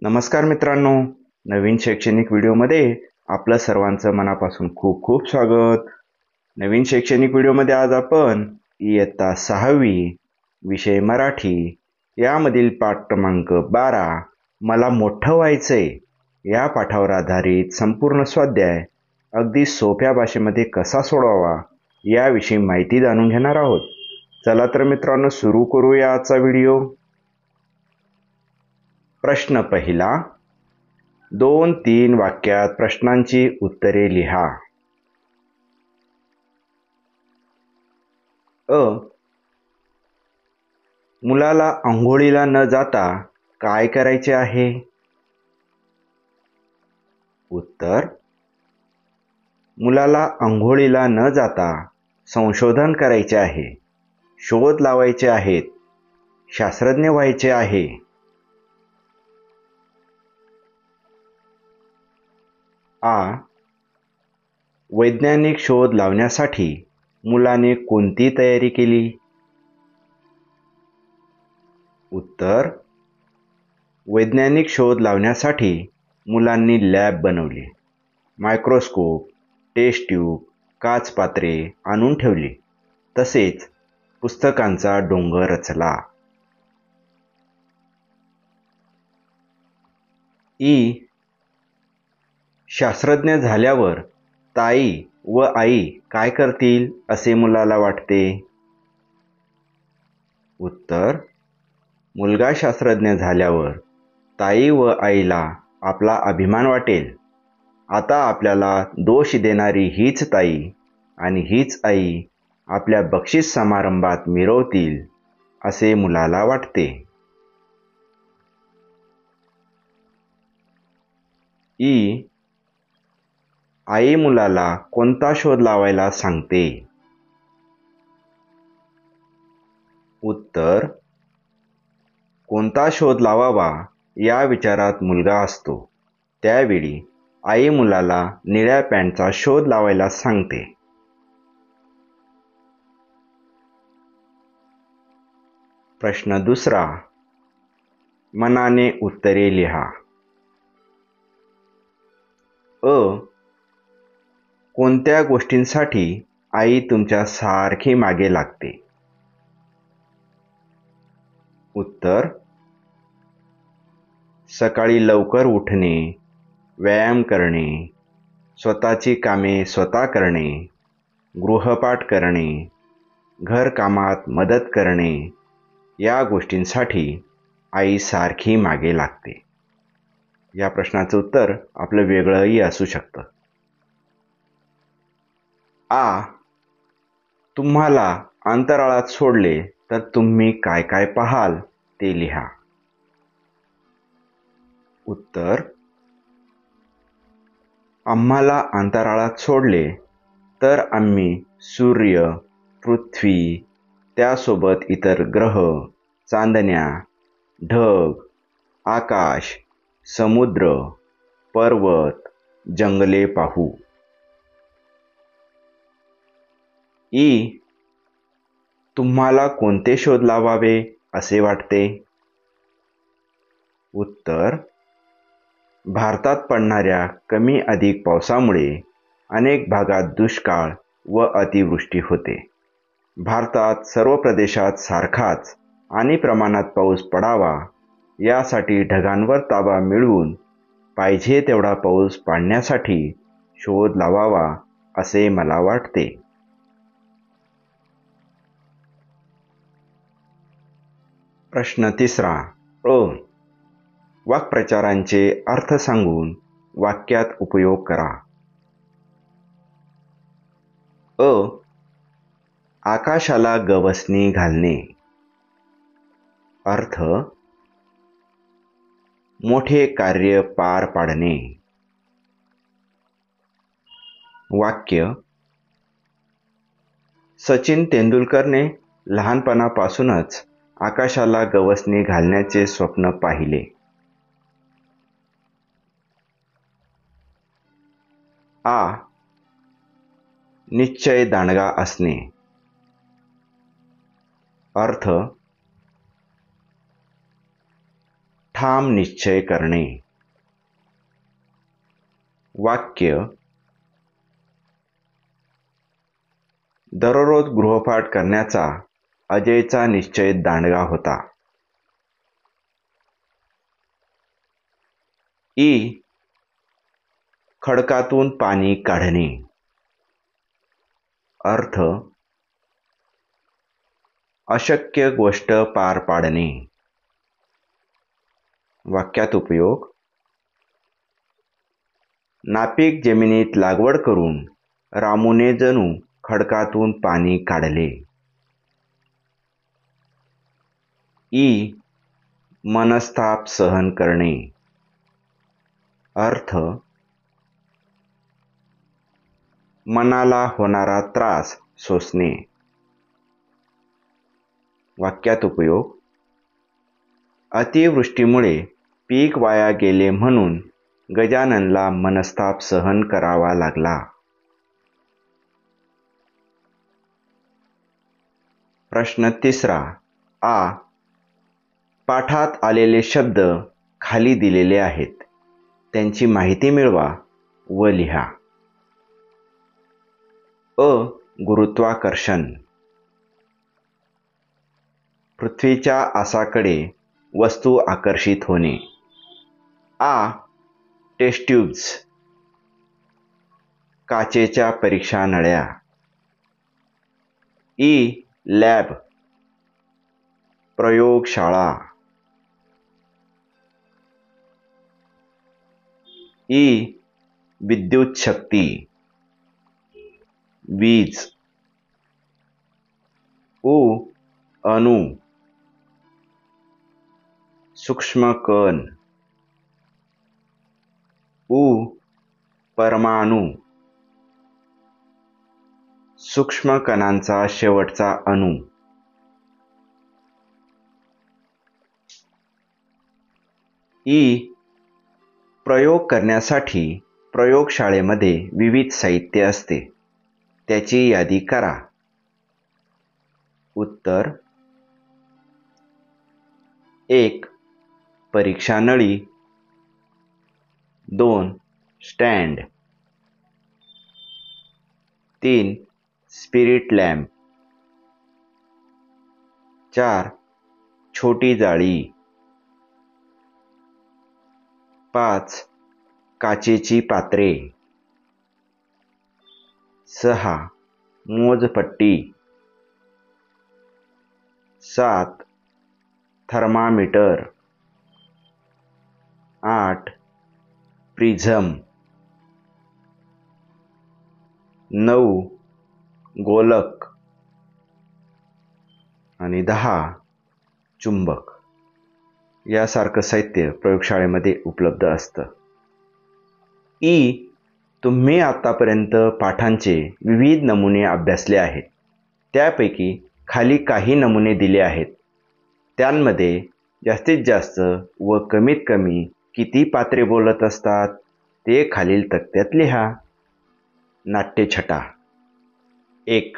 नमस्कार मित्रांनो, नवीन शैक्षणिक व्हिडिओमध्ये आपलं सर्वांचं मनापासून खूप खूप स्वागत. नवीन शैक्षणिक व्हिडिओमध्ये आज आपण इयत्ता 6वी विषय मराठी यामधील पाठ क्रमांक 12 मला मोठं व्हायचंय या पाठावर आधारित संपूर्ण स्वाध्याय अगदी सोप्या भाषेमध्ये कसा सोडवावा याविषयी माहिती जाणून घेणार आहोत. चला तर मित्रांनो, सुरू करूया आजचा व्हिडिओ. प्रश्न पहिला, 2-3 वाक्यात प्रश्नांची उत्तरे लिहा. अ. मुलाला अंघोळीला न जाता काय करायचे आहे? उत्तर. मुलाला अंघोळीला न जाता संशोधन करायचे आहे, शोध लावायचे आहेत, शास्त्रज्ञ व्हायचे आहे. आ. वैज्ञानिक शोध लावण्यासाठी मुलाने कोणती तयारी केली? उत्तर. वैज्ञानिक शोध लावण्यासाठी मुलांनी लॅब बनवली, मायक्रोस्कोप, टेस्ट ट्यूब, काचपात्रे आणून ठेवली, तसेच पुस्तकांचा डोंगर रचला. ई. शास्त्रज्ञ झाल्यावर ताई व आई काय करतील असे मुलाला वाटते? उत्तर. मुलगा शास्त्रज्ञ झाल्यावर ताई व आईला आपला अभिमान वाटेल. आता आपल्याला दोष देणारी हीच ताई आणि हीच आई आपल्या बक्षीस समारंभात मिरवतील असे मुलाला वाटते. ई. आई मुलाला कोणता शोध लावायला सांगते? उत्तर. कोणता शोध लावावा या विचारात मुलगा असतो, त्यावेळी आई मुलाला निळ्या पॅन्टचा शोध लावायला सांगते. प्रश्न दुसरा, मनाने उत्तरे लिहा. अ. कोणत्या गोष्टींसाठी आई तुमच्या सारखी मागे लागते? उत्तर. सकाळी लवकर उठणे, व्यायाम करणे, स्वतःची कामे स्वतः करणे, गृहपाठ करणे, घरकामात मदत करणे या गोष्टींसाठी आई सारखी मागे लागते. या प्रश्नाचं उत्तर आपलं वेगळंही असू शकतं. आ. तुम्हाला अंतराळात सोडले तर तुम्ही काय काय पाहाल ते लिहा. उत्तर. आम्हाला अंतराळात सोडले तर आम्ही सूर्य, पृथ्वी, त्यासोबत इतर ग्रह, चांदण्या, ढग, आकाश, समुद्र, पर्वत, जंगले पाहू. ई. तुम्हाला कोणते शोध लावावे असे वाटते? उत्तर. भारतात पडणाऱ्या कमी अधिक पावसामुळे अनेक भागात दुष्काळ व अतिवृष्टी होते. भारतात सर्व प्रदेशात सारखाच आणि प्रमाणात पाऊस पडावा यासाठी ढगांवर ताबा मिळवून पाहिजे तेवढा पाऊस पाडण्यासाठी शोध लावावा असे मला वाटते. प्रश्न तिसरा. अ. वाक्प्रचारांचे अर्थ सांगून वाक्यात उपयोग करा. अ. आकाशाला गवसणी घालणे. अर्थ. मोठे कार्य पार पाडणे. वाक्य. सचिन तेंडुलकरने लहानपणापासूनच आकाशाला गवसणी घालण्याचे स्वप्न पाहिले. आ. निश्चय दांडगा असणे. अर्थ. ठाम निश्चय करणे. वाक्य: दररोज गृहपाठ करण्याचा अजयचा निश्चय दांडगा होता. ई. खडकातून पाणी काढणे. अर्थ: अशक्य गोष्ट पार पाडणे. वाक्यात उपयोग: नापीक जमिनीत लागवड करून रामूने जणू खडकातून पाणी काढले. ई. मनस्ताप सहन करणे. अर्थ: मनाला होणारा त्रास सोसणे. वाक्यात उपयोग: अतिवृष्टीमुळे पीक वाया गेले म्हणून गजाननला मनस्ताप सहन करावा लागला. प्रश्न तिसरा. आ. पाठात आलेले शब्द खाली दिलेले आहेत. त्यांची माहिती मिळवा व लिहा. अ. गुरुत्वाकर्षण. पृथ्वीच्या आसाकडे वस्तू आकर्षित होणे. आ. Test tubes. काचेच्या परीक्षा नळ्या. ई. लॅब. प्रयोगशाळा. ई. विद्युत शक्ती. वीज. उ. अणु. सूक्ष्म कण. उ. परमाणु. सूक्ष्म कणांचा शेवटचा अणु. ई. प्रयोग करण्यासाठी प्रयोगशाळेमध्ये विविध साहित्य असते. त्याची यादी करा. उत्तर: 1. परीक्षा नळी. 2. स्टँड. 3. Spirit lamp. 4. छोटी जाळी. 5. काचेची पात्रे. 6. मोजपट्टी. 7. थर्मामीटर. 8. प्रिझम. 9. गोलक. आणि 10. चुंबक. यासारखं साहित्य प्रयोगशाळेमध्ये उपलब्ध असतं. ई. तुम्ही आतापर्यंत पाठांचे विविध नमुने अभ्यासले आहेत. त्यापैकी खाली काही नमुने दिले आहेत. त्यांमध्ये जास्तीत जास्त व कमीत कमी किती पात्रे बोलत असतात ते खालील तक्त्यात लिहा. नाट्यछटा. 1.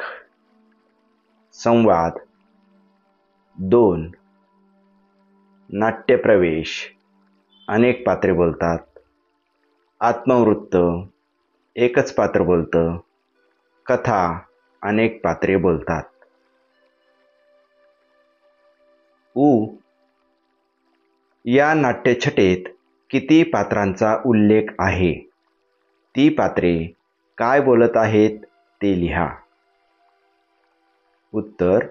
संवाद. 2. नाट्यप्रवेश. अनेक पात्रे बोलतात. आत्मवृत्त. एकच पात्र बोलतं. कथा. अनेक पात्रे बोलतात. उ. या नाट्यछटेत किती पात्रांचा उल्लेख आहे? ती पात्रे काय बोलत आहेत ते लिहा. उत्तर: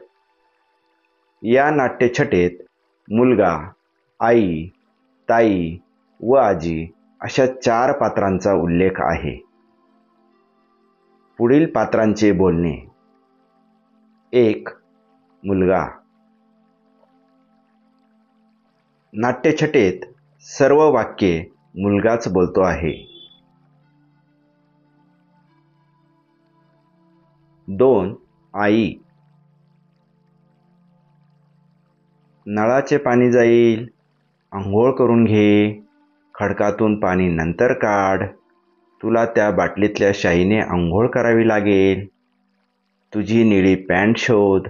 या नाट्यछटेत मुलगा, आई, ताई व आजी अशा 4 पात्रांचा उल्लेख आहे. पुढील पात्रांचे बोलणे. 1. मुलगा. नाट्यछटेत सर्व वाक्ये मुलगाच बोलतो आहे. 2. आई. नळाचे पाणी जाईल, आंघोळ करून घे, खडकातून पाणी नंतर काढ, तुला त्या बाटलीतल्या शाईने आंघोळ करावी लागेल, तुझी निळी पॅन्ट शोध,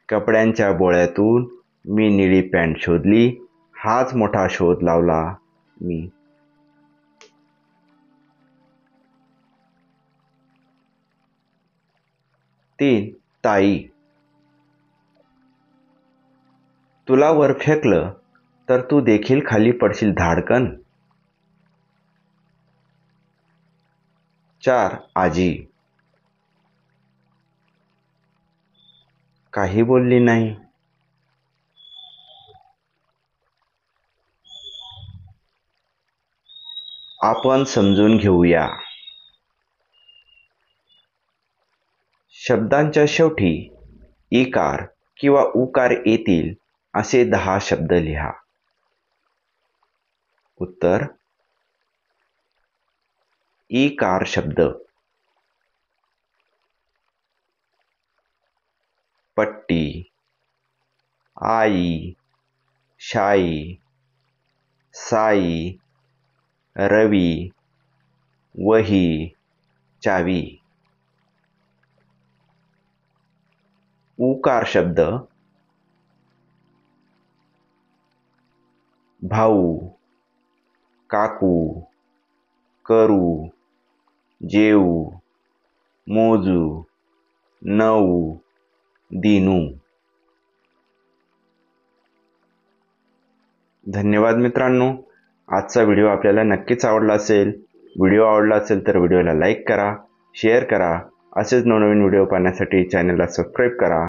कपड्यांच्या बोळ्यातून मी निळी पॅन्ट शोधली, हाच मोठा शोध लावला मी. 3. ताई. तुला वर फेकलं तर तू देखील खाली पडशील धाडकन. 4. आजी. काही बोलली नाही. आपण समजून घेऊया. शब्दांच्या शेवटी इकार किंवा उकार येतील असे 10 शब्द लिहा. उत्तर: इकार शब्द. पट्टी, आई, शाई, साई, रवी, वही, चावी. उकार शब्द. भाऊ, काकू, करू, जेऊ, मोजू, नऊ, दिनू. धन्यवाद मित्रांनो. आजचा व्हिडिओ आपल्याला नक्कीच आवडला असेल. व्हिडिओ आवडला असेल तर व्हिडिओला लाईक करा, शेअर करा. असेच नवनवीन व्हिडिओ पाहण्यासाठी चॅनलला सबस्क्राईब करा.